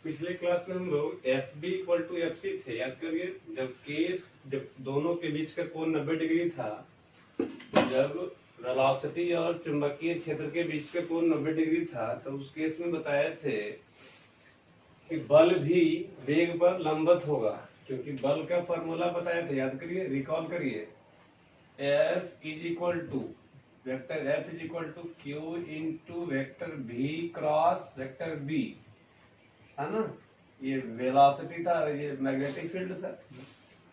पिछले क्लास में हम लोग F B equal to F C थे, याद करिए। जब दोनों के बीच का कोण 90 डिग्री था, जब वेलोसिटी और चुंबकीय क्षेत्र के बीच का कोण 90 डिग्री था, तो उस केस में बताए थे कि बल भी वेग पर लंबवत होगा, क्योंकि बल का फॉर्मूला बताया था, याद करिए, रिकॉल करिए। F is equal to vector F is equal to Q into vector V cross vector B, है ना। ये वेलोसिटी था, ये मैग्नेटिक फील्ड था,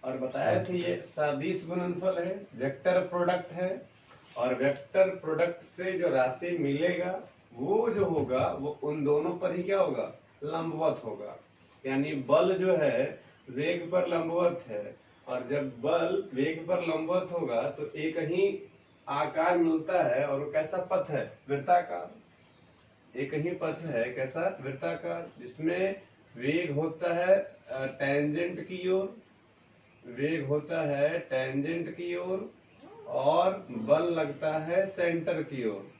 और बताया था ये सदिश गुणनफल है, वेक्टर प्रोडक्ट है, और वेक्टर प्रोडक्ट से जो राशि मिलेगा वो जो होगा वो उन दोनों पर ही क्या होगा, लंबवत होगा। यानी बल जो है वेग पर लंबवत है, और जब बल वेग पर लंबवत होगा तो एक ही आकार मिलता है, और वो कैसा पथ है, वृत्ताकार। एक ही पथ है, कैसा, वृत्ताकार, जिसमें वेग होता है टेंजेंट की ओर, वेग होता है टेंजेंट की ओर, और बल लगता है सेंटर की ओर।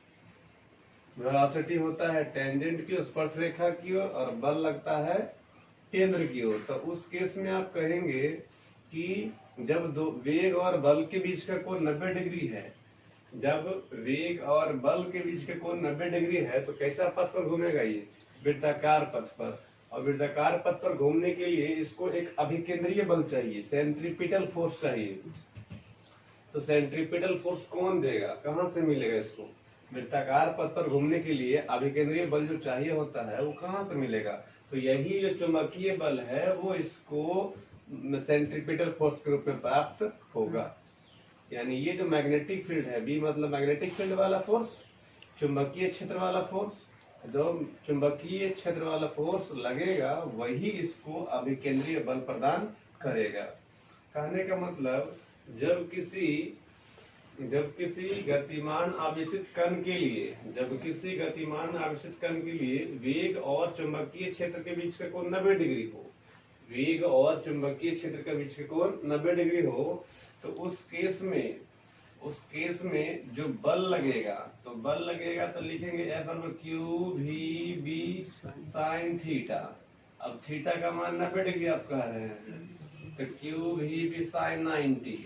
वेलोसिटी होता है टेंजेंट की, स्पर्श रेखा की ओर, और बल लगता है केंद्र की ओर। तो उस केस में आप कहेंगे कि जब दो वेग और बल के बीच का कोण 90 डिग्री है, जब वेग और बल के बीच का कोण 90 डिग्री है, तो कैसा पथ पर घूमेगा ये, वृत्ताकार पथ पर। और वृत्ताकार पथ पर घूमने के लिए इसको एक अभिकेंद्रीय बल चाहिए, सेंट्रीपिटल फोर्स चाहिए। तो सेंट्रीपिटल फोर्स कौन देगा, कहां से मिलेगा इसको, वृत्ताकार पथ पर घूमने के लिए अभिकेंद्रीय बल जो चाहिए होता है वो कहां से मिलेगा। तो यही जो चुंबकीय बल है वो इसको सेंट्रीपिटल फोर्स के रूप में प्राप्त होगा। यानी ये जो मैग्नेटिक फील्ड है, बी मतलब मैग्नेटिक फील्ड वाला फोर्स, चुंबकीय क्षेत्र वाला फोर्स, जो चुंबकीय क्षेत्र वाला फोर्स लगेगा वही इसको अभिकेंद्रीय बल प्रदान करेगा। कहने का मतलब जब किसी गतिमान आवेशित कण के लिए, वेग और चुंबकीय क्षेत्र के बीच का कोण 90 डिग्री हो, वेग और चुंबकीय क्षेत्र के बीच का कोण 90 डिग्री हो, तो उस केस में जो बल लगेगा, तो लिखेंगे F बराबर Q V B sine theta. अब थीटा का मान 90 डिग्री आप कह रहे हैं, तो Q V B sine 90,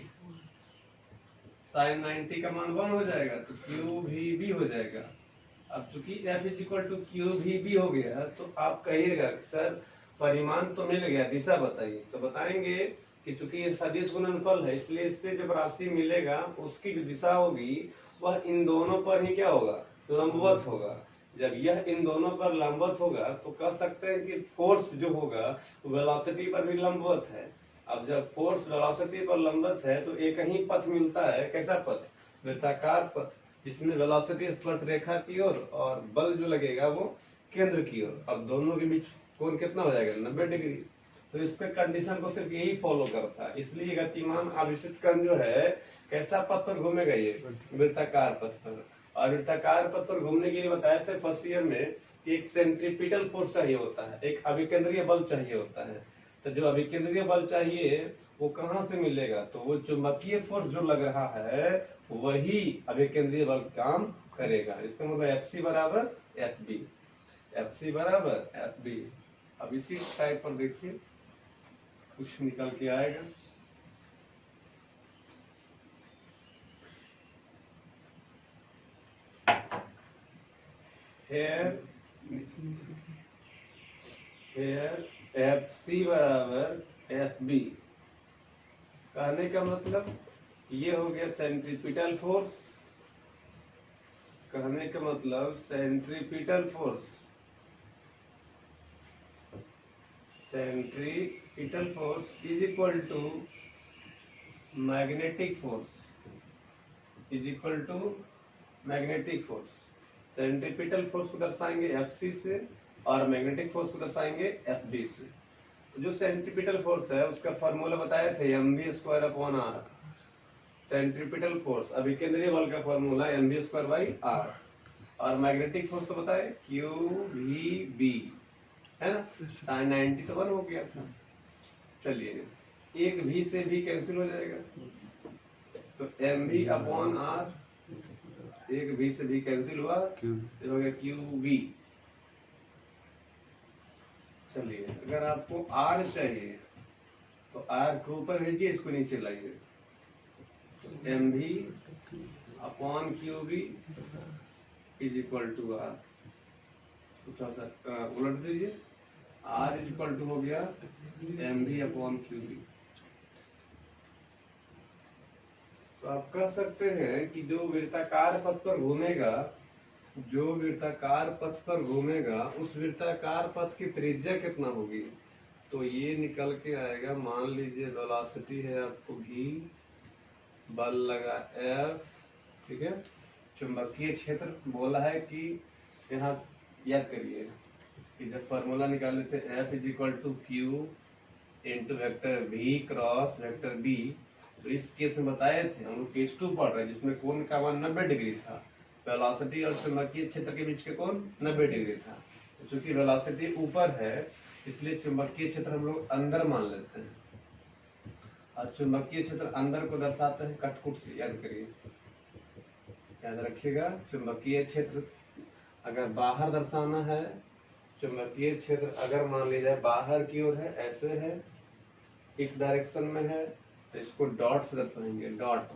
sine 90 का मान 1 हो जाएगा, तो क्यू वी बी हो जाएगा। अब चूंकि F is equal to Q V B हो गया, तो आप कहिएगा सर परिमाण तो मिल गया, दिशा बताइए। तो बताएंगे कि चूंकि ये सदिश गुणनफल है, इसलिए इससे जब राशि मिलेगा उसकी जो दिशा होगी वह इन दोनों पर ही क्या होगा, लंबवत होगा। जब यह इन दोनों पर लंबवत होगा तो कह सकते हैं कि फोर्स जो होगा वेलोसिटी पर भी लंबवत है। अब जब फोर्स वेलोसिटी पर लंबवत है तो एक ही पथ मिलता है, कैसा पथ, वृत्ताकार पथ, जिसमें वेलोसिटी स्पर्श रेखा की ओर और बल जो लगेगा वो केंद्र की ओर। अब दोनों के बीच कोण कितना हो जाएगा, 90 डिग्री। तो इसके कंडीशन को सिर्फ यही फॉलो करता है, इसलिए गतिमान आवेशित कण जो है कैसा पथ पर घूमेगा, ये वृत्ताकार पथ पर। और वृत्ताकार पथ पर घूमने के लिए बताए थे फर्स्ट ईयर में कि एक सेंट्रीपिटल फोर्स चाहिए होता है, एक अभिकेंद्रीय बल चाहिए होता है। तो जो अभिकेंद्रीय बल चाहिए वो कहां से मिलेगा, तो वो चुंबकीय फोर्स जो लग रहा है वही अभिकेंद्रीय बल काम करेगा। इसका मतलब एफ बराबर एफ बी। अब इसी टाइप पर देखिए कुछ निकल के आएगा। हेयर एफ सी बराबर एफ बी, कहने का मतलब ये हो गया सेंट्रीपिटल फोर्स, कहने का मतलब centripetal force is equal to magnetic force, centripetal force को दर्शाएंगे एफ सी से और मैग्नेटिक फोर्स को दर्शाएंगे एफ बी से। तो जो सेंट्रीपिटल फोर्स है उसका फॉर्मूला बताए थे mv²/r। सेंट्रीपिटल फोर्स अभिकेंद्रीय बल का फॉर्मूला mv²/r, और मैग्नेटिक फोर्स तो बताए क्यू वी बी, है ना। साइन 90 तो 1 हो गया था। चलिए एक v से भी कैंसिल हो जाएगा, तो mv/r, एक v से भी कैंसिल हुआ, तो हो गया क्यू वी। चलिए अगर आपको आर चाहिए तो आर के ऊपर भेजिए, इसको नीचे लाइए, तो M V upon Q B is equal to R. थोड़ा सा उलट दीजिए, आर इज इक्वल टू हो गया M V upon Q B. तो आप कह सकते हैं कि जो वृत्ताकार पथ पर घूमेगा, जो वृत्ताकार पथ पर घूमेगा उस वृत्ताकार पथ की त्रिज्या कितना होगी। तो ये निकल के आएगा, मान लीजिए वेलोसिटी है आपको v, बल लगा F, ठीक है, चुंबकीय क्षेत्र बोला है कि यहाँ याद करिए कि जब फॉर्मूला निकाले थे F is equal to Q into vector v cross vector b, तो इस केस में बताए थे हम लोग केस 2 पढ़ रहे हैं जिसमें कोण का मान 90 डिग्री था, वेलोसिटी और चुंबकीय क्षेत्र के बीच के कोण 90 डिग्री था। तो चूंकि वेलोसिटी ऊपर है इसलिए चुंबकीय क्षेत्र हम लोग अंदर मान लेते हैं, और चुंबकीय क्षेत्र अंदर को दर्शाते हैं कटकुट से, याद करिए, याद रखिएगा। चुंबकीय क्षेत्र अगर बाहर दर्शाना है, चुंबकीय क्षेत्र अगर मान लीजिए बाहर की ओर है, ऐसे है, इस डायरेक्शन में है, तो इसको डॉट से दर्शाएंगे। डॉट,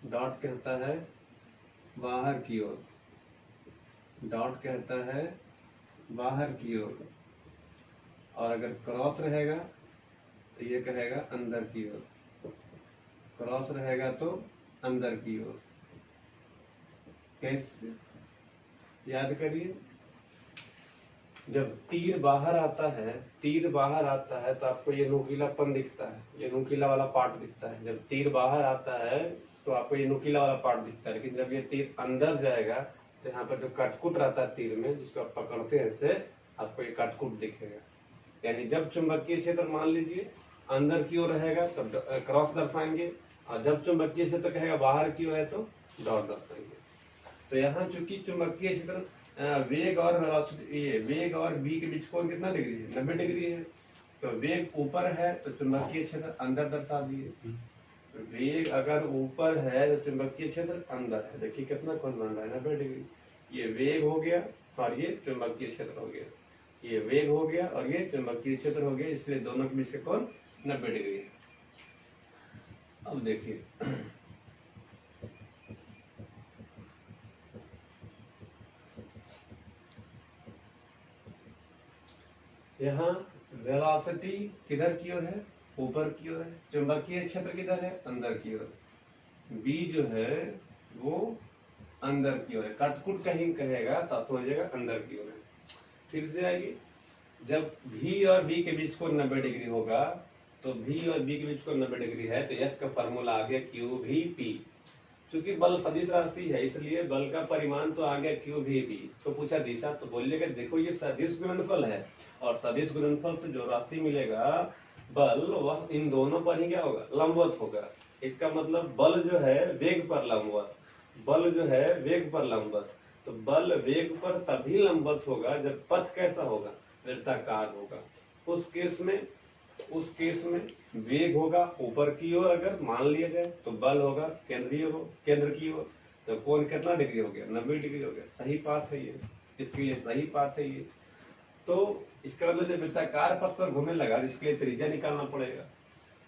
डॉट कहता है बाहर की ओर, डॉट कहता है बाहर की ओर, और अगर क्रॉस रहेगा तो ये कहेगा अंदर की ओर, क्रॉस रहेगा तो अंदर की ओर। कैसे याद करिए, जब तीर बाहर आता है, तीर बाहर आता है तो आपको ये नुकीलापन दिखता है, ये नुकीला वाला पार्ट दिखता है। जब तीर बाहर आता है तो आपको ये नुकीला वाला पार्ट दिखता है, लेकिन जब ये तीर अंदर जाएगा तो यहाँ पर जो कटकुट रहता है तीर में, जिसको आप पकड़ते हैं से, आपको ये कटकुट दिखेगा। यानी जब चुंबकीय क्षेत्र मान लीजिए अंदर की ओर रहेगा तब क्रॉस दर्शाएंगे, और जब चुंबकीय क्षेत्र कहेगा बाहर की ओर है तो डॉट दर्शाएंगे। तो यहाँ चूंकि चुंबकीय क्षेत्र वेग और वेलोसिटी, ये वेग और v के बीच कोण कितना डिग्री है, 90 डिग्री है। तो वेग ऊपर है तो चुंबकीय क्षेत्र अंदर दर्शा दिए, वेग अगर ऊपर है तो चुंबकीय क्षेत्र अंदर है। देखिए कितना कोण बन रहा है, 90 डिग्री। ये वेग हो गया और ये चुंबकीय क्षेत्र हो गया, ये वेग हो गया और ये चुंबकीय क्षेत्र हो गया, इसलिए दोनों के बीच का कोण 90 डिग्री है। अब देखिए यहाँ वेलोसिटी किधर की ओर है, ऊपर की ओर है, चुंबकीय क्षेत्र किधर है, अंदर की ओर। b जो है वो अंदर की ओर है, कटकुट कहीं कहेगा तब तो हो जाएगा अंदर की ओर है। फिर से आइए, जब v और b के बीच को 90 डिग्री होगा, तो v और b के बीच को 90 डिग्री है तो f का फॉर्मूला आ गया क्यू भी पी। चूंकि बल सदिश राशि है इसलिए बल का परिमाण तो आ गया क्यू भी पी। तो पूछा दिशा, तो बोलिएगा देखो ये सदिश गुणनफल है, और सदिश गुणनफल से जो राशि मिलेगा बल, वह इन दोनों पर ही क्या होगा, लंबवत होगा। इसका मतलब बल जो है वेग पर लंबवत, बल जो है वेग पर लंबवत। तो बल वेग पर तभी लंबवत होगा जब पथ कैसा होगा, वृत्ताकार होगा। उस केस में वेग होगा ऊपर की ओर अगर मान लिया जाए, तो बल होगा केंद्र की ओर। तो कोण कितना डिग्री हो गया, 90 डिग्री हो गया। सही पाथ है ये, इसके लिए सही पाथ है ये। तो इसका मतलब जब वृत्ताकार पथ पर घूमने लगा, इसके लिए त्रिज्या निकालना पड़ेगा।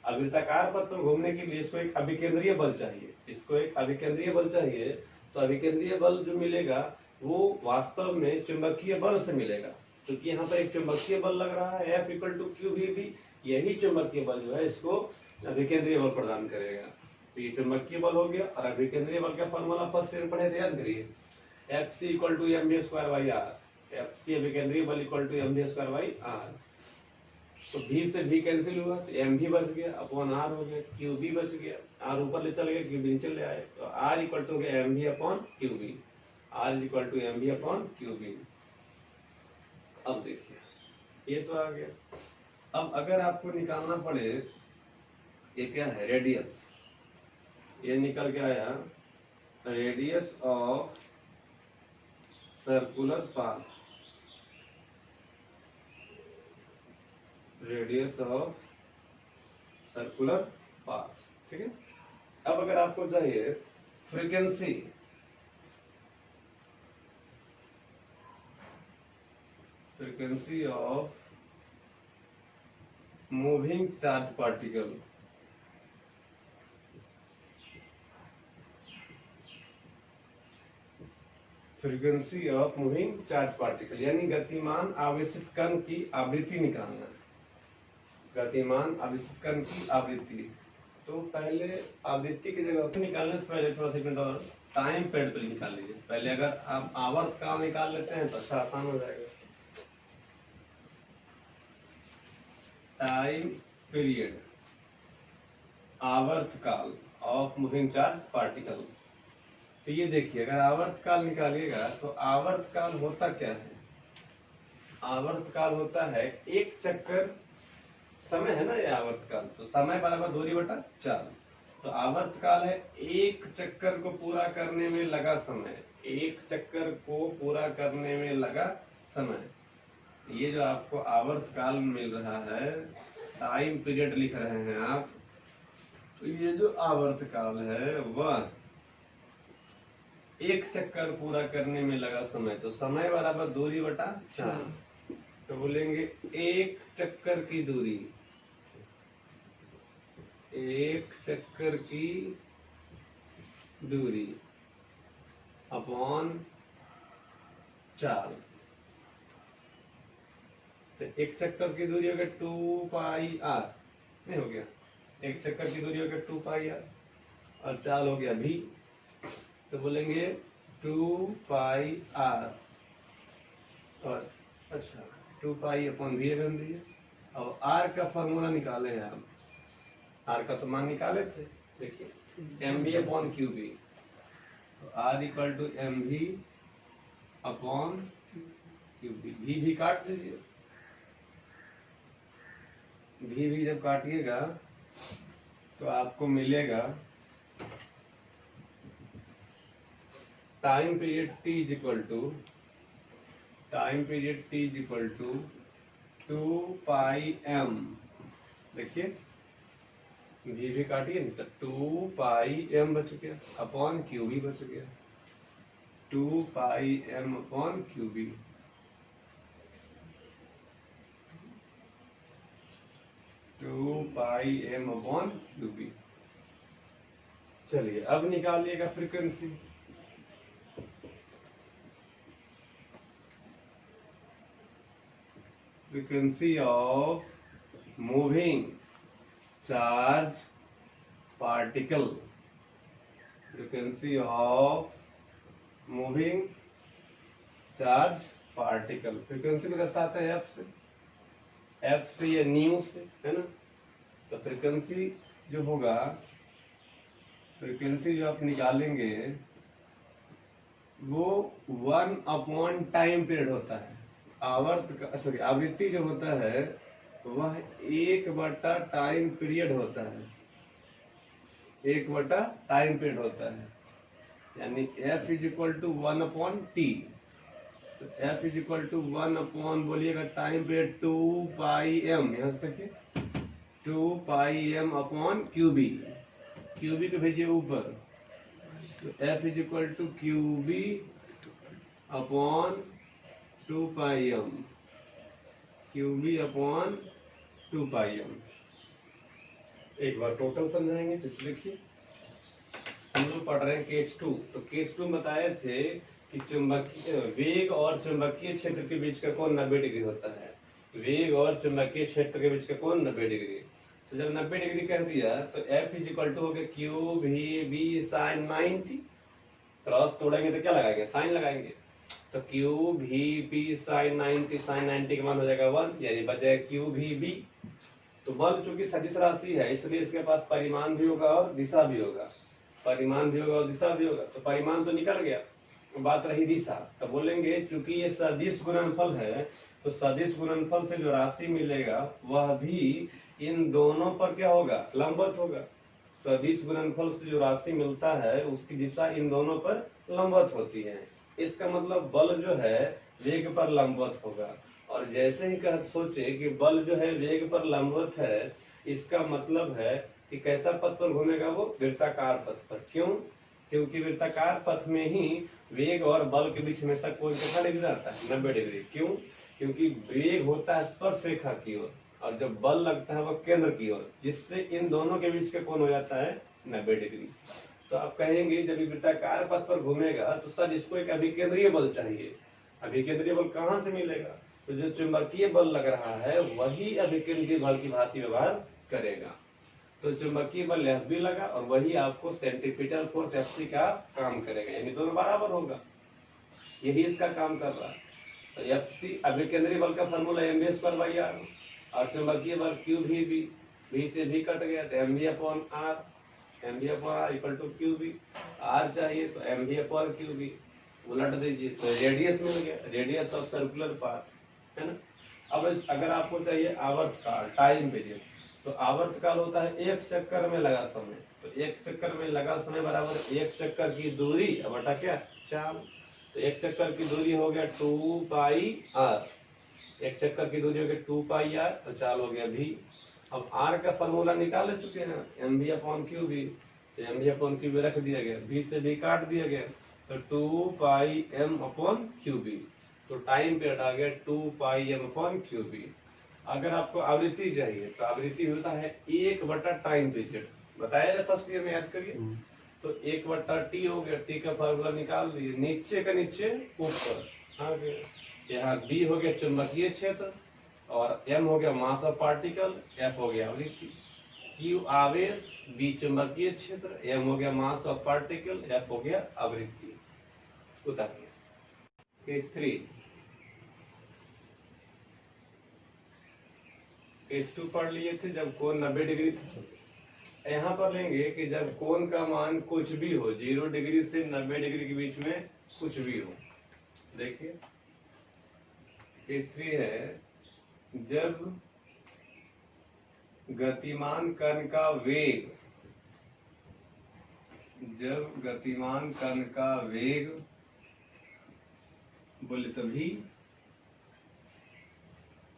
अब वृत्ताकार पथ पर घूमने के लिए इसको एक अभिकेंद्रीय बल चाहिए, इसको एक अभिकेंद्रीय बल चाहिए। तो अभिकेंद्रीय बल जो मिलेगा वो वास्तव में चुंबकीय बल से मिलेगा, क्योंकि यहाँ पर एक चुंबकीय बल लग रहा है F इक्वल टू क्यू भी, यही चुंबकीय बल जो है इसको अभिकेंद्रीय बल प्रदान करेगा। तो ये चुंबकीय बल हो गया, और अभिकेंद्रीय बल का फॉर्मूला फर्स्ट ईयर पढ़े थे, याद करिए, Fc equal to mv²/r। Fc अभिकेंद्रीय बल इक्वल टू mv²/r। तो v से v कैंसिल हुआ तो mv बच गया, अपॉन r हो गया, qb बच गया, r ऊपर ले चल गया, qb नीचे ले आए, तो r इक्वल टू हो गया mv upon qb, r equal to mv upon qb। अब देखिए ये तो आ गया। अब अगर आपको निकालना पड़े, ये क्या है, रेडियस, ये निकल के आया radius of circular path, radius of circular path, ठीक है। अब अगर आपको चाहिए frequency, frequency of moving charge particle, frequency of moving charge particle यानी गतिमान आवेशित कण की आवृत्ति निकालना। गतिमान आवेशित कण की आवृत्ति, तो पहले आवृत्ति की जगह निकालने से पहले थोड़ा सेकंड और टाइम पीरियड पर निकाल लीजिए। पहले अगर आप आवर्त काल निकाल लेते हैं तो अच्छा आसान हो जाएगा। टाइम पीरियड आवर्त काल ऑफ मूविंग चार्ज पार्टिकल। तो ये देखिए, अगर आवर्त काल निकालिएगा तो आवर्त काल होता क्या है? आवर्त काल होता है एक चक्कर, समय है ना ये आवर्त काल, तो समय बराबर दूरी बटा 4। तो आवर्त काल है एक चक्कर को पूरा करने में लगा समय, एक चक्कर को पूरा करने में लगा समय। ये जो आपको आवर्त काल मिल रहा है, टाइम पीरियड लिख रहे हैं आप, तो ये जो आवर्त काल है वह एक चक्कर पूरा करने में लगा समय, तो समय बराबर दूरी बटा 4। तो बोलेंगे एक चक्कर की दूरी, एक चक्कर की दूरी अपॉन 4। तो एक चक्कर की दूरी हो गया 2 पाई आर, नहीं हो गया, एक चक्कर की दूरी हो गया 2 पाई आर और 4 हो गया भी। तो बोलेंगे 2 पाई आर और अच्छा 2 पाई अपॉन भी रख दीजिए। और आर का फॉर्मूला निकाले हैं आप, आर का तो मान निकाले थे, देखिए M V upon Q B. तो R equal to M V upon Q B. भी काट दीजिए, भी जब काटिएगा तो आपको मिलेगा time period t is equal to, time period t is equal to 2 pi m। देखिए भी काटिए तो 2 पाई m बच गया अपॉन क्यू भी बच गया, 2 pi m upon Q B. Pi m upon Q B. चलिए अब निकालिएगा frequency. Frequency of moving charge particle, frequency of moving charge particle. Frequency को दर्शाते हैं एफ से या न्यू से, है ना। तो फ्रीक्वेंसी जो होगा, फ्रीक्वेंसी जो आप निकालेंगे वो 1 अपॉन टाइम पीरियड होता है। सॉरी आवृत्ति जो होता है वह 1/टाइम पीरियड होता है, 1/टाइम पीरियड होता है। यानी f is equal to 1 upon T. तो f is equal to 1 upon बोलिएगा टाइम पीरियड 2 पाई m, यहाँ से देखिए 2 pi m upon Q B. Q B को भेजिए ऊपर, तो f is equal to Q B upon 2 pi m, Q B upon 2 pi m। एक बार टोटल समझाएंगे। तो देखिए हम लोग पढ़ रहे हैं केस 2। तो केस 2 बताए थे कि चुंबकीय वेग और चुंबकीय क्षेत्र के बीच का कोण 90 डिग्री होता है। वेग और चुंबकीय क्षेत्र के बीच का कोण 90 डिग्री। तो जब 90 डिग्री कह दिया तो F इज इक्वल टू हो गया क्यू भी बी साइन 90। क्रॉस तोड़ेंगे तो क्या लगाएंगे, साइन लगाएंगे। तो क्यू भी बी साइन 90, साइन 90 का मान हो जाएगा 1, यानी बच जाएगा क्यू भी बी। तो बल चूंकि सदिश राशि है इसलिए इसके पास परिमाण भी होगा और दिशा भी होगा, परिमाण भी होगा और दिशा भी होगा। तो परिमाण तो निकल गया, बात रही दिशा। तो बोलेंगे चूंकि ये सदिश गुणनफल है तो सदिश गुणनफल से जो राशि मिलेगा वह भी इन दोनों पर क्या होगा, लंबवत होगा। सदिश गुणनफल से जो राशि मिलता है उसकी दिशा इन दोनों पर लंबवत होती है। इसका मतलब बल जो है वेग पर लंबवत होगा। और जैसे ही सोचे कि बल जो है वेग पर लंबवत है, इसका मतलब है कि कैसा पथ पर घूमेगा, वो वृत्ताकार पथ पर। क्यों? क्योंकि वृत्ताकार पथ में ही वेग और बल के बीच हमेशा कोण कितना डिग्री रहता है, 90 डिग्री। क्यों? क्योंकि वेग होता है स्पर्श रेखा की ओर और जब बल लगता है वो केंद्र की ओर, जिससे इन दोनों के बीच का कोण हो जाता है 90 डिग्री। तो आप कहेंगे जब ये वृत्ताकार पथ पर घूमेगा तो सर इसको एक अभिकेंद्रीय बल चाहिए। अभिकेंद्रीय बल कहाँ से मिलेगा? तो जो चुंबकीय बल लग रहा है वही अभिकेंद्रीय बल की भांति व्यवहार करेगा। तो चुंबकीय बल एफ भी लगा और वही आपको सेंट्रीपिटल फोर्स एफ सी का काम करेगा, यानी दोनों बराबर होगा। यही इसका काम कर रहा है। तो एफ सी अभिकेंद्रीय बल का formula M B square by R और चुंबकीय बल क्यू भी से भी कट गया तो M B upon R, M B upon R equal to Q B. R चाहिए तो M B upon Q B, उलट दीजिए तो रेडियस मिल गया, रेडियस ऑफ सर्कुलर पाथ, है ना। अब अगर आपको चाहिए आवर्तकाल टाइम पीरियड, तो आवर्तकाल होता है एक चक्कर में लगा समय। तो एक चक्कर में लगा समय बराबर एक चक्कर की दूरी बटा क्या, चाल। तो एक चक्कर की दूरी हो गया 2 पाई आर, एक चक्कर की दूरी हो गया 2 पाई आर, तो चाल हो गया भी। अब आर का फॉर्मूला निकाल चुके हैं, M B upon Q B, तो M B upon Q B रख दिया गया, बी से भी काट दिया गया, तो 2 पाई एम अपॉन क्यू बी। तो टाइम पीरियड आ गया 2 पाई एम अपॉन क्यू बी। अगर आपको आवृत्ति चाहिए तो आवृत्ति होता है 1 बटा टाइम पीरियड, बताया फर्स्ट ईयर में, याद करिए। तो 1 बटा टी हो गया, टी का फार्मूला निकाल दिए, नीचे का नीचे ऊपर आ गया। यहाँ बी हो गया चुंबकीय क्षेत्र और एम हो गया मास ऑफ पार्टिकल, एफ हो गया आवृत्ति। क्यू आवेश, बी चुंबकीय क्षेत्र, एम हो गया मास ऑफ पार्टिकल, एफ हो गया आवृत्ति। उतारिए। केस 3। केस 2 पढ़ लिए थे जब कोण 90 डिग्री था। यहाँ पर लेंगे कि जब कोण का मान कुछ भी हो, 0 डिग्री से 90 डिग्री के बीच में कुछ भी हो। देखिए केस 3 है, जब गतिमान कण का वेग, जब गतिमान कण का वेग बोले तभी,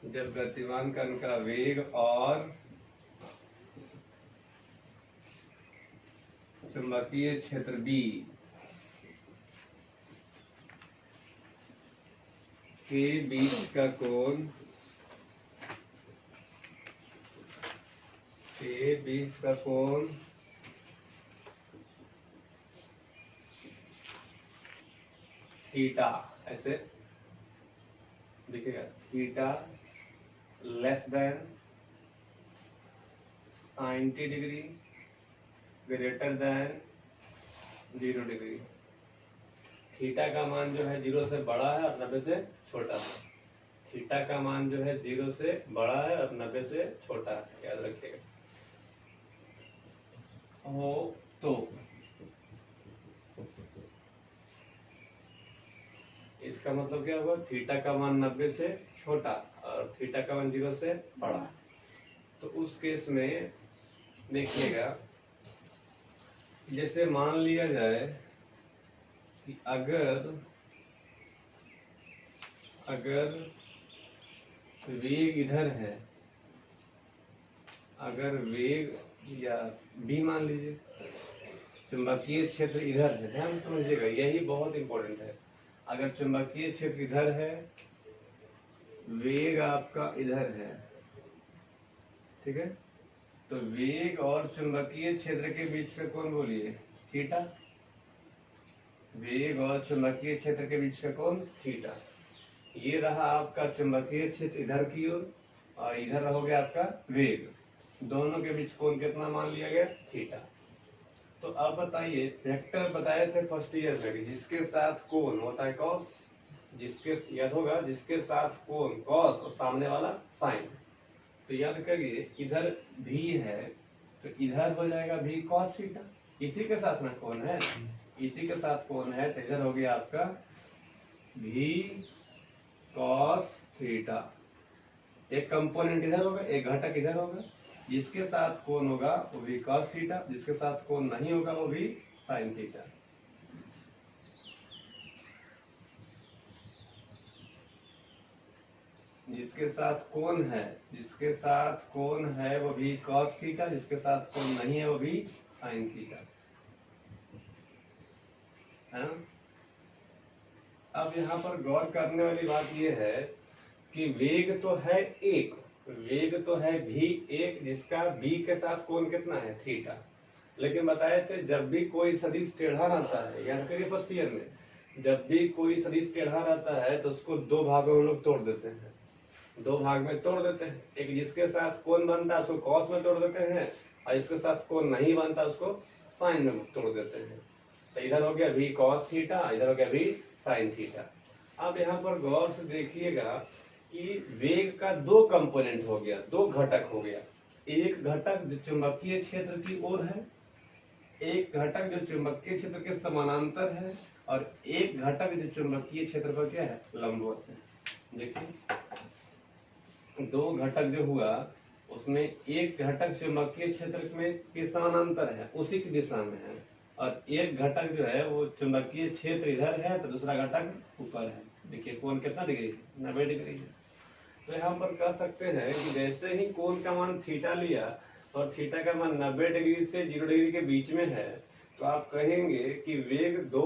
जब गतिमान कण का वेग और चुंबकीय क्षेत्र बी के बीच का कोण, के बीच का कोण थीटा, ऐसे दिखेगा, theta less than 90 degree greater than 0 degree. Theta का मान जो है 0 से बड़ा है और 90 से छोटा है। थीटा का मान जो है 0 से बड़ा है और 90 से छोटा है, याद रखिएगा। हो तो इसका मतलब क्या होगा, थीटा का मान 90 से छोटा और थीटा का मान 0 से बड़ा। तो उस केस में देखिएगा, जैसे मान लिया जाए कि अगर वेग इधर है, अगर वेग या बी मान लीजिए, चुंबकीय क्षेत्र इधर है, ध्यान से समझिएगा, यही बहुत इंपॉर्टेंट है। अगर चुंबकीय क्षेत्र इधर है, वेग आपका इधर है, ठीक है, तो वेग और चुंबकीय क्षेत्र के बीच का कोण बोलिए थीटा। वेग और चुंबकीय क्षेत्र के बीच का कोण थीटा। ये रहा आपका चुंबकीय क्षेत्र इधर की ओर और इधर हो गया आपका वेग, दोनों के बीच कोण कितना मान लिया गया, थीटा। तो अब बताइए, वेक्टर बताए थे फर्स्ट ईयर में, जिसके साथ कोण होता है कॉस, जिसके याद होगा, जिसके साथ कोण कॉस और सामने वाला साइन। तो याद करिए, इधर भी है तो इधर हो जाएगा भी कॉस थीटा, इसी के साथ में कोण है, इसी के साथ कोण है, तो इधर हो गया आपका भी कॉस थीटा। एक कंपोनेंट इधर होगा, एक घटक इधर होगा, जिसके साथ कोण होगा वो भी कॉस थीटा, जिसके साथ कोण नहीं होगा वो भी साइन थीटा। जिसके साथ कोण है, जिसके साथ कोण है वो भी कॉस थीटा, जिसके साथ कोण नहीं है वो भी साइन थीटा, है ना। अब यहाँ पर गौर करने वाली बात ये है कि वेग तो है एक, वेग तो है भी एक, जिसका बी के साथ कोण कितना है थीटा। लेकिन बताए थे जब भी कोई सदिश टेढ़ा रहता है, याद करिए फर्स्ट ईयर में, जब भी कोई सदिश टेढ़ा रहता है तो उसको दो भागों में लोग तोड़ देते हैं, दो भाग में तोड़ देते हैं। एक जिसके साथ कोण बनता है उसको कॉस में तोड़ देते हैं, और इसके साथ कोण नहीं बनता उसको साइन में तोड़ देते हैं। तो इधर हो गया भी कॉस थीटा, इधर हो गया भी साइन थीटा। अब यहाँ पर गौर से देखिएगा कि वेग का दो कंपोनेंट हो गया, दो घटक हो गया। एक घटक जो चुंबकीय क्षेत्र की ओर है, एक घटक जो चुंबकीय क्षेत्र के समानांतर है, और एक घटक जो चुंबकीय क्षेत्र पर क्या है लंबवत है। देखिए दो घटक जो हुआ उसमें एक घटक चुंबकीय क्षेत्र में के समानांतर है, उसी की दिशा में है, और एक घटक जो है वो चुंबकीय क्षेत्र इधर है तो दूसरा घटक ऊपर है। देखिए कोण कितना डिग्री है, 90 डिग्री है। तो यहाँ पर कह सकते हैं कि जैसे ही कोण का मान थीटा लिया और थीटा का मान 90 डिग्री से 0 डिग्री के बीच में है, तो आप कहेंगे कि वेग दो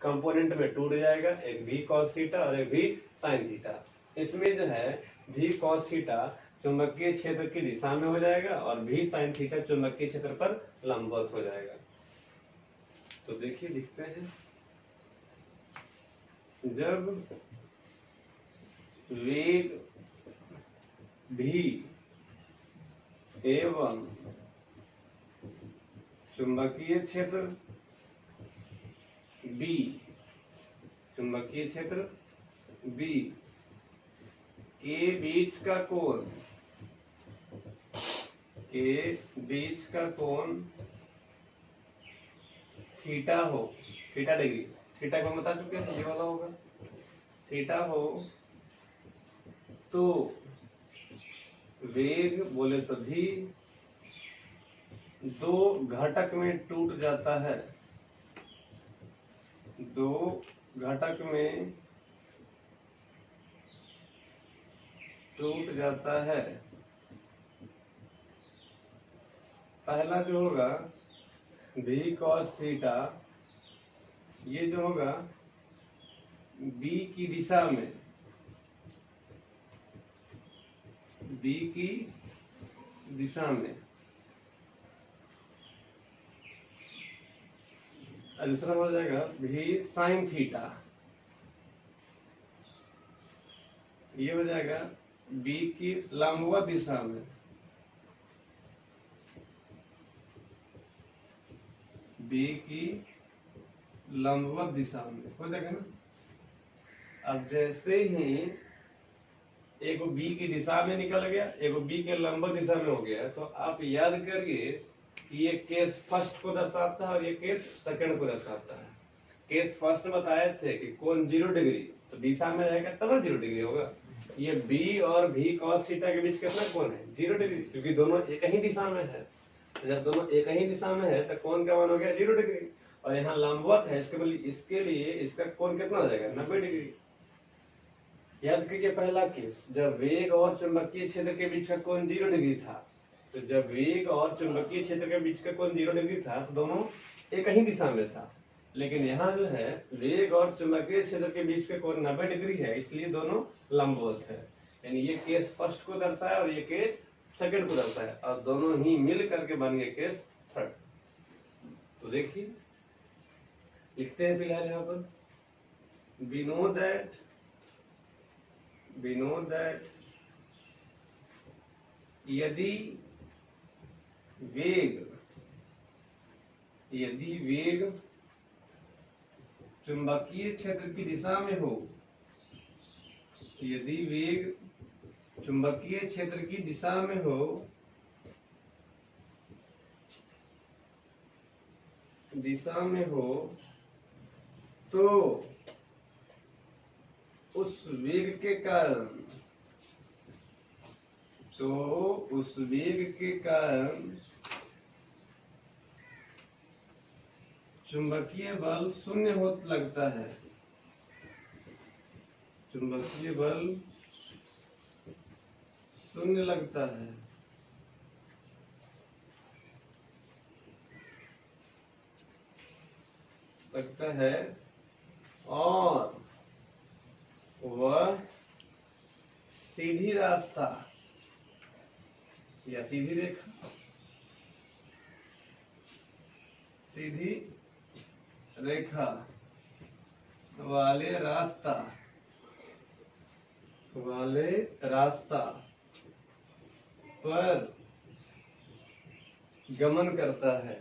कंपोनेंट में टूट जाएगा, एक भी कॉस थीटा और एक भी साइन थीटा। इसमें जो है भी कॉस थीटा चुंबकीय क्षेत्र की दिशा में हो जाएगा और भी साइन थीटा चुंबकीय क्षेत्र पर लंबवत हो जाएगा। तो देखिए लिखते हैं, जब वेग भी एवं चुंबकीय क्षेत्र बी, चुंबकीय क्षेत्र बी के बीच का कोण, के बीच का कोण थीटा हो, थीटा डिग्री, थीटा को बता चुके हैं, ये वाला होगा थीटा हो, तो वेग बोले तो भी दो घटक में टूट जाता है, दो घटक में टूट जाता है। पहला जो होगा भी कॉस थीटा, ये जो होगा बी की दिशा में, बी की दिशा में, और दूसरा हो जाएगा भी साइन थीटा, ये हो जाएगा बी की लंबवत दिशा में, बी की लंबवत दिशा में हो जाएगा ना। अब जैसे ही एगो बी की दिशा में निकल गया, एगो बी के लंबवत दिशा में हो गया, तो आप याद करिए कि ये केस फर्स्ट को दर्शाता है और ये केस सेकंड को दर्शाता है। केस फर्स्ट बताए थे कि कोण 0 डिग्री, तो दिशा में रहेगा तब 0 डिग्री होगा। ये बी और भी कॉस थीटा के बीच कितना कोण है 0 डिग्री, क्योंकि दोनों एक ही दिशा में है। जब दोनों एक ही दिशा में है तो कोण का मान हो गया 0 डिग्री, और यहाँ लंबवत है, इसके लिए इसका कोण कितना हो जाएगा 90 डिग्री। याद करिए पहला केस, जब वेग और चुंबकीय क्षेत्र के बीच का कोण 0 डिग्री था, तो जब वेग और चुंबकीय क्षेत्र के बीच का कोण 0 डिग्री था तो दोनों एक ही दिशा में था। लेकिन यहाँ जो है वेग और चुंबकीय क्षेत्र के बीच का कोण 90 डिग्री है, इसलिए दोनों लंबवत है। यानी ये केस फर्स्ट को दर्शाया और ये केस सेकंड को दर्शाया, और दोनों ही मिल करके बन गए केस थर्ड। तो देखिए लिखते हैं फिलहाल यहाँ पर, we know that यदि वेग चुंबकीय क्षेत्र की दिशा में हो, यदि वेग चुंबकीय क्षेत्र की दिशा में हो, तो उस वेग के कारण चुंबकीय बल शून्य होने लगता है, चुंबकीय बल शून्य लगता है और वह सीधी रास्ता या सीधी रेखा, सीधी रेखा वाले रास्ता पर गमन करता है,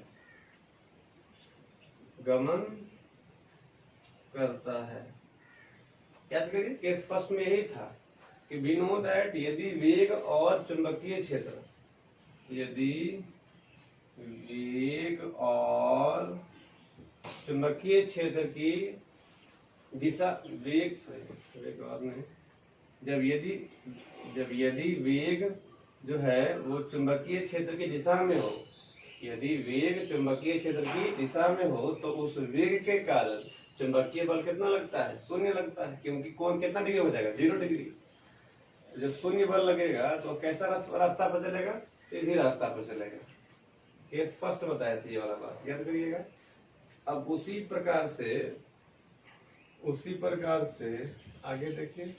याद करिए केस फर्स्ट में यही था कि वी नो दैट यदि वेग और चुंबकीय क्षेत्र, यदि वेग और चुंबकीय क्षेत्र की दिशा, वेग और नहीं, जब यदि वेग जो है वो चुंबकीय क्षेत्र की दिशा में हो, यदि वेग चुंबकीय क्षेत्र की दिशा में हो तो उस वेग के कारण चुंबकीय बल कितना लगता है, शून्य लगता है, क्योंकि कोण कितना डिग्री हो जाएगा, 0 डिग्री। जब शून्य बल लगेगा तो कैसा रास्ता पर चलेगा, सीधी रास्ता पर चलेगा। केस फर्स्ट बताया था ये वाला बात, याद करिएगा। अब उसी प्रकार से आगे देखिए,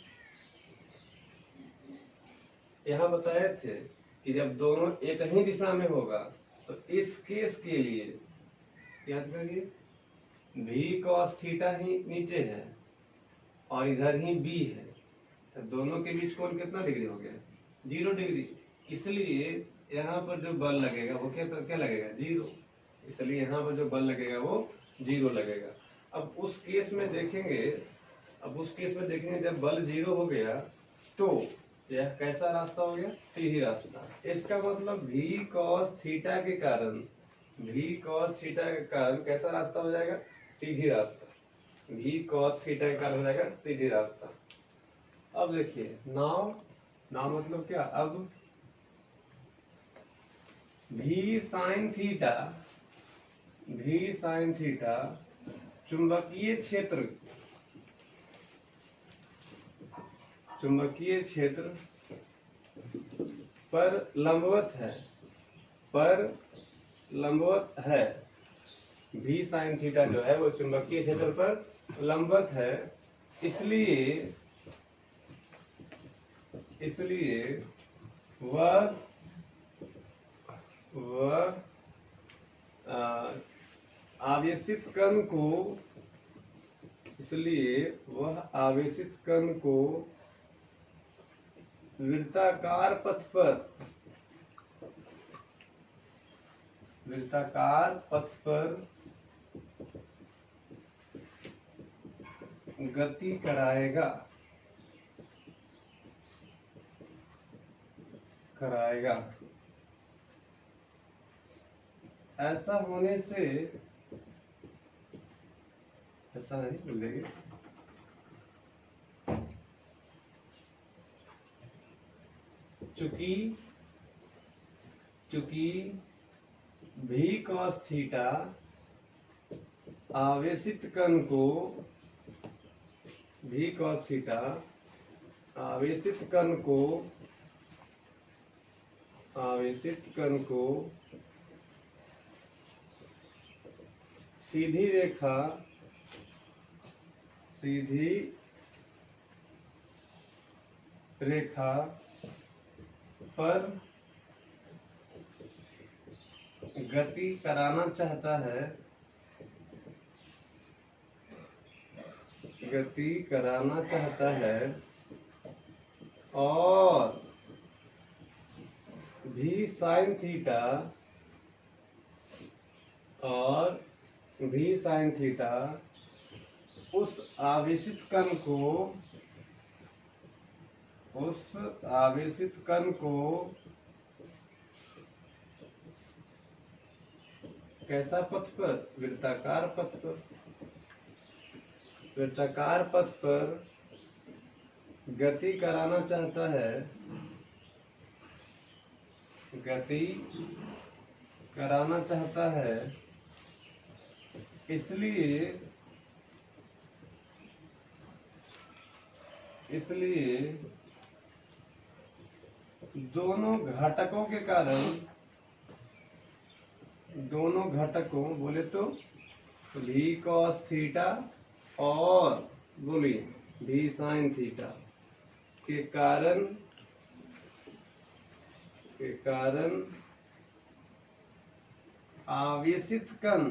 यहाँ बताए थे कि जब दोनों एक ही दिशा में होगा तो इस केस के लिए याद करिए भी cos थीटा ही नीचे है और इधर ही b है, तो दोनों के बीच कोण कितना डिग्री हो गया, 0 डिग्री। इसलिए यहाँ पर जो बल लगेगा वो क्या लगेगा, 0। इसलिए यहाँ पर जो बल लगेगा वो 0 लगेगा। अब उस केस में देखेंगे जब बल 0 हो गया तो यह कैसा रास्ता हो गया, सीधी रास्ता। इसका मतलब भी cos थीटा के कारण कैसा रास्ता हो जाएगा, सीधी रास्ता। भी cos थीटा के कारण हो जाएगा सीधी रास्ता। अब देखिए नाउ मतलब क्या, अब भी साइन थीटा चुंबकीय क्षेत्र पर लंबवत है, भी साइन थीटा जो है वो चुंबकीय क्षेत्र पर लंबवत है। इसलिए वह आवेशित कण को वृत्ताकार पथ पर गति कराएगा। ऐसा होने से ऐसा नहीं बोलेंगे, चूंकि भी cos थीटा आवेशित कण को सीधी रेखा पर गति कराना चाहता है और भी साइन थीटा उस आवेशित कण को कैसा पथ पर, वृत्ताकार पथ पर गति कराना चाहता है। इसलिए दोनों घटकों बोले तो भी cos थीटा और बोलिए भी साइन थीटा के कारण के कारण आवेशित कण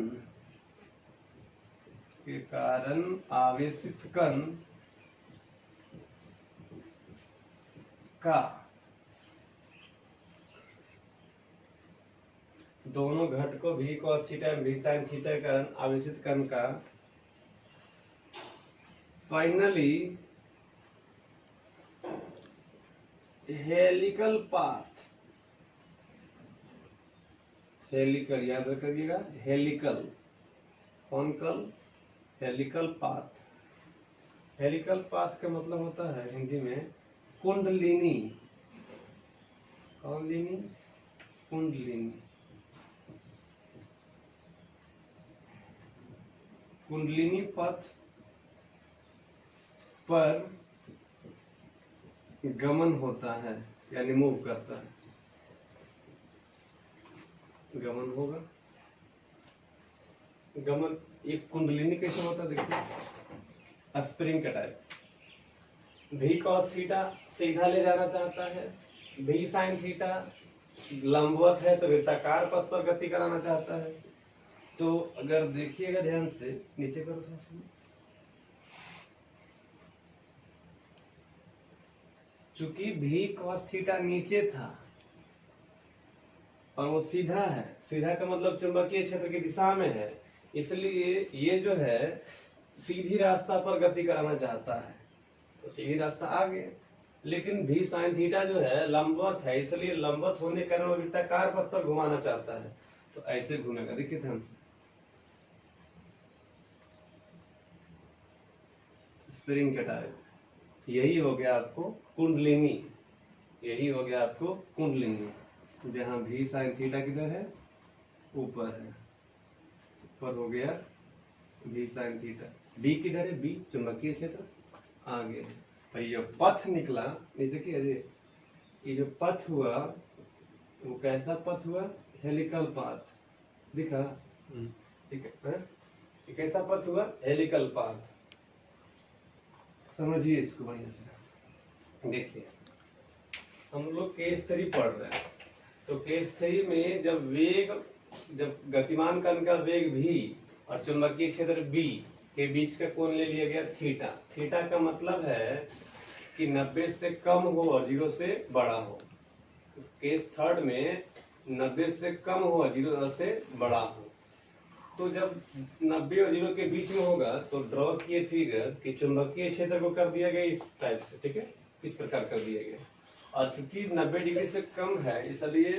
के कारण आवेशित कण का दोनों घटकों v cos theta v sin theta के कारण आवेशित कण का फाइनली हेलिकल पाथ, हेलिकल याद रखिएगा, हेलिकल कौन कल, हेलिकल पाथ। हेलिकल पाथ का मतलब होता है हिंदी में कुंडलिनी, कौन लिनी, कुंडलिनी, कुंडलिनी पथ पर गमन होता है यानी मूव करता है, गमन होगा। गमन एक कुंडलिनी कैसे होता है देखिए, स्प्रिंग का टाइप। भी कॉस थीटा सीधा ले जाना चाहता है, भी साइन थीटा लंबवत है तो वृत्ताकार पथ पर गति कराना चाहता है। तो अगर देखिएगा ध्यान से, नीचे करो थोड़ा, चूंकि भी कॉस थीटा नीचे था और वो सीधा है, सीधा का मतलब चुंबकीय क्षेत्र की दिशा में है, इसलिए ये जो है सीधी रास्ता पर गति कराना चाहता है, तो सीधी रास्ता आ गया। लेकिन भी साइन थीटा जो है लंबवत है, इसलिए लंबवत होने के कारण वो वृत्ताकार पथ पर घुमाना चाहता है, तो ऐसे घूमेगा। देखिए ध्यान से, स्प्रिंग का टाइप, यही हो गया आपको कुंडलिनी, यही हो गया आपको कुंडलिनी। जहां भी साइन थीटा किधर है, ऊपर है, ऊपर हो गया भी साइन थीटा। बी किधर है, बी चुंबकीय क्षेत्र आगे है। और ये पथ निकला, देखिए ये जो पथ हुआ वो कैसा पथ हुआ, हेलिकल पाथ दिखा, ठीक है, ये कैसा पथ हुआ, हेलिकल पाथ। समझिए इसको बढ़िया से। देखिए हम लोग केस 3 पढ़ रहे हैं, तो केस 3 में जब वेग, जब गतिमान कण का वेग v और चुंबकीय क्षेत्र b के बीच का कोण ले लिया गया थीटा। थीटा का मतलब है कि 90 से कम हो और 0 से बड़ा हो। तो केस 3 में 90 से कम हो और 0 से बड़ा हो। तो जब 90 और 0 के बीच में होगा तो ड्रॉ किए फिगर कि चुंबकीय क्षेत्र को कर दिया गया इस टाइप से, ठीक है, इस प्रकार कर दिया गया। और चूंकि 90 डिग्री से कम है इसलिए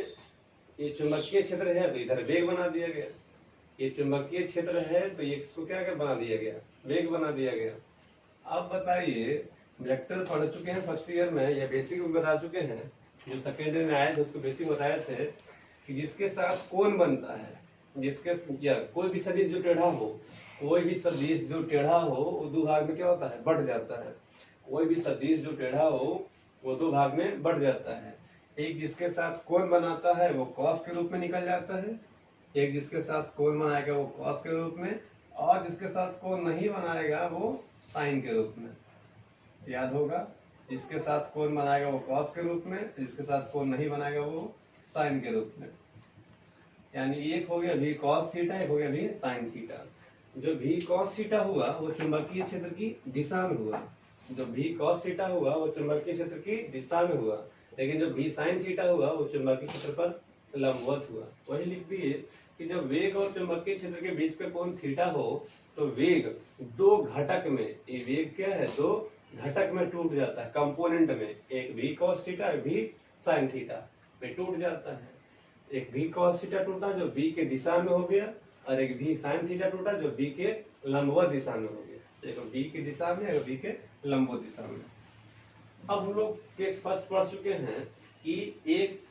ये चुंबकीय क्षेत्र है तो इधर वेग बना दिया गया, ये चुंबकीय क्षेत्र है तो ये इसको क्या बना दिया गया, वेग बना दिया गया। अब बताइए, वेक्टर पढ़ चुके हैं फर्स्ट ईयर में, या बेसिक भी बता चुके हैं, जो सेकेंड ईयर में आए थे उसको बेसिक बताए थे कि जिसके साथ कोण बनता है, जिसके या कोई भी सदिश जो टेढ़ा हो, कोई भी सदिश जो टेढ़ा हो वो दो भाग में क्या होता है, बढ़ जाता है। कोई भी सदिश जो टेढ़ा हो वो दो भाग में बढ़ जाता है। एक जिसके साथ कोण बनाता है वो कॉस के रूप में निकल जाता है, एक जिसके साथ कोण बनाएगा वो कॉस के रूप में, और जिसके साथ कोण नहीं बनाएगा वो साइन के रूप में। याद होगा, जिसके साथ कोण बनाएगा वो कॉस के रूप में, जिसके साथ कोण नहीं बनाएगा वो साइन के रूप में। यानी एक हो गया भी कॉस थीटा, एक हो गया भी साइन थीटा। जो भी कॉस थीटा हुआ वो चुंबकीय क्षेत्र की दिशा में हुआ, जो भी कॉस थीटा हुआ वो चुंबकीय क्षेत्र की दिशा में हुआ, लेकिन जो भी साइन थीटा हुआ वो चुंबकीय क्षेत्र पर लंबवत हुआ। वही लिख दिए कि जब वेग और चुंबकीय क्षेत्र के बीच का कोण थीटा हो तो वेग दो घटक में, ये वेग क्या है, दो घटक में टूट जाता है, कंपोनेंट में। एक भी कॉस थीटा, एक भी साइन थीटा में टूट जाता है। एक भी कॉस थीटा टूटा जो बी के दिशा में हो गया, और एक भी साइन थीटा टूटा जो बी के लंबवत दिशा में हो गया। एक बी की दिशा में, एक बी के लंबवत दिशा में। अब हम लोग केस फर्स्ट पढ़ चुके हैं कि एक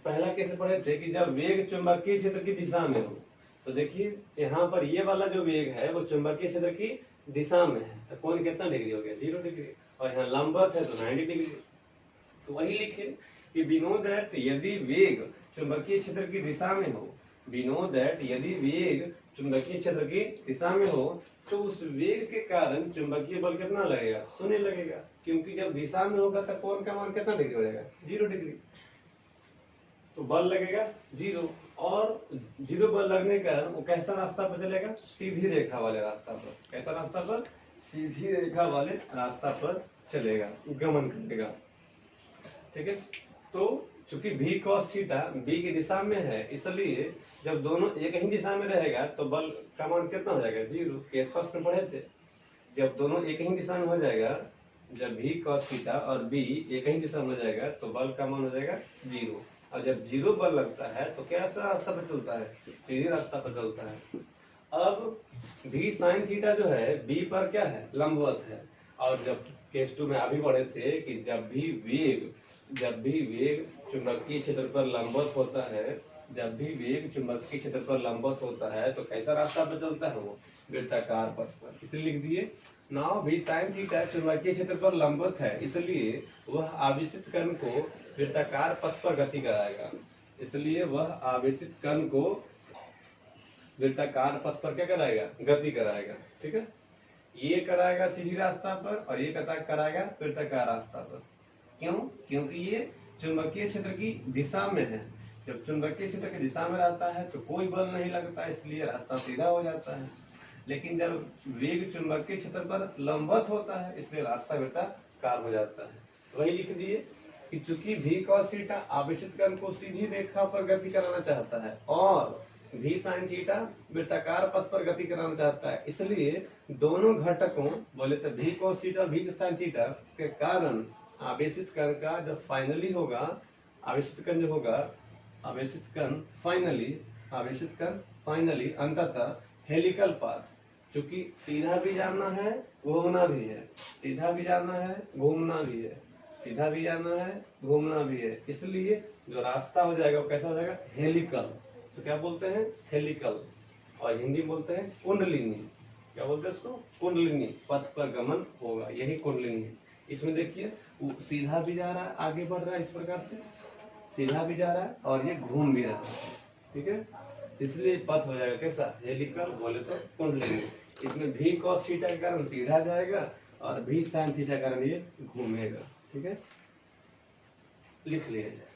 पहला केस पढ़े थे कि जब वेग चुंबकीय क्षेत्र की दिशा में हो, तो देखिए यहाँ पर ये वाला जो वेग है वो चुंबकीय क्षेत्र की दिशा में है, तो कोण कितना डिग्री हो गया, 0 डिग्री, और यहाँ लंबवत है तो 90 डिग्री। तो वही लिखे कि we know that यदि वेग चुंबकीय क्षेत्र की दिशा में हो, we know that यदि वेग चुंबकीय क्षेत्र की दिशा में हो तो उस वेग के कारण चुंबकीय बल कितना लगेगा, शून्य लगेगा, क्योंकि जब दिशा में होगा तो कोण का मान कितना डिग्री हो जाएगा, 0 डिग्री। तो बल लगेगा 0, और 0 बल लगने का वो कैसा रास्ता पर चलेगा, सीधी रेखा वाले रास्ता पर। कैसा रास्ता पर, सीधी रेखा वाले रास्ता पर चलेगा, गमन करेगा। ठीक है, तो चूंकि v cos थीटा b की दिशा में है, इसलिए जब दोनों एक ही दिशा में रहेगा तो बल का मान कितना हो जाएगा, 0। केस फर्स्ट में पढ़े थे, जब दोनों एक ही दिशा में हो जाएगा, जब v cos थीटा और b एक ही दिशा में हो जाएगा तो बल का मान हो जाएगा 0। और जब 0 बल लगता है तो कैसा रास्ता पर चलता है, सीधी रास्ता पर चलता है। अब v sin थीटा जो है b पर क्या है, लंबवत है। और जब केस 2 में अभी पढ़े थे कि जब भी वेग चुंबकीय क्षेत्र पर लंबवत होता है, जब भी वेग चुंबकीय क्षेत्र पर लंबवत होता है तो कैसा रास्ता पर चलता है, वो वृत्ताकार पथ पर। इसलिए लिख दिए, नाउ v sin थीटा चुंबकीय क्षेत्र पर लंबवत है, इसलिए वह आवेशित कण को वृत्ताकार पथ पर गति कराएगा। इसलिए वह आवेशित कण को वृत्ताकार पथ पर क्या कराएगा, गति कराएगा। ठीक है, ये कराएगा सीधी रास्ता पर और ये कराएगा वृत्ताकार रास्ता पर। क्यों, क्योंकि ये चुंबकीय क्षेत्र की दिशा में है। जब चुंबकीय क्षेत्र की दिशा में रहता है तो कोई बल नहीं लगता, इसलिए रास्ता सीधा हो जाता है। लेकिन जब वेग चुंबकीय क्षेत्र पर लंबवत होता है, इसलिए रास्ता वृत्ताकार हो जाता है। वही लिख दिए कि चूंकि v cos थीटा आवेशित कण को सीधी रेखा पर गति कराना चाहता है और v sin थीटा वृत्ताकार पथ पर गति कराना चाहता है, इसलिए दोनों घटकों बोले तो v cos theta v sin theta के कारण आवेशित कण का जो फाइनली होगा, आवेशित कण जो होगा, आवेशित कण फाइनली अंततः हेलिकल पाथ, क्योंकि सीधा भी जाना है घूमना भी है, सीधा भी जाना है घूमना भी है, सीधा भी जाना है घूमना भी है, इसलिए जो रास्ता हो जाएगा वो कैसा हो जाएगा, हेलिकल। तो क्या बोलते हैं, हेलिकल, और हिंदी में बोलते हैं कुंडलिनी। क्या बोलते हैं इसको, कुंडलिनी पथ पर गमन होगा, यही कुंडलिनी है। इसमें देखिए वो सीधा भी जा रहा है, आगे बढ़ रहा है, इस प्रकार से सीधा भी जा रहा है और ये घूम भी रहा है। ठीक है, इसलिए पथ हो जाएगा कैसा, हेलिकल, बोले तो कुंडलिनी। इसमें v cos थीटा के कारण सीधा जाएगा और v sin थीटा के कारण ये घूमेगा। ठीक है, लिख लिया जाए।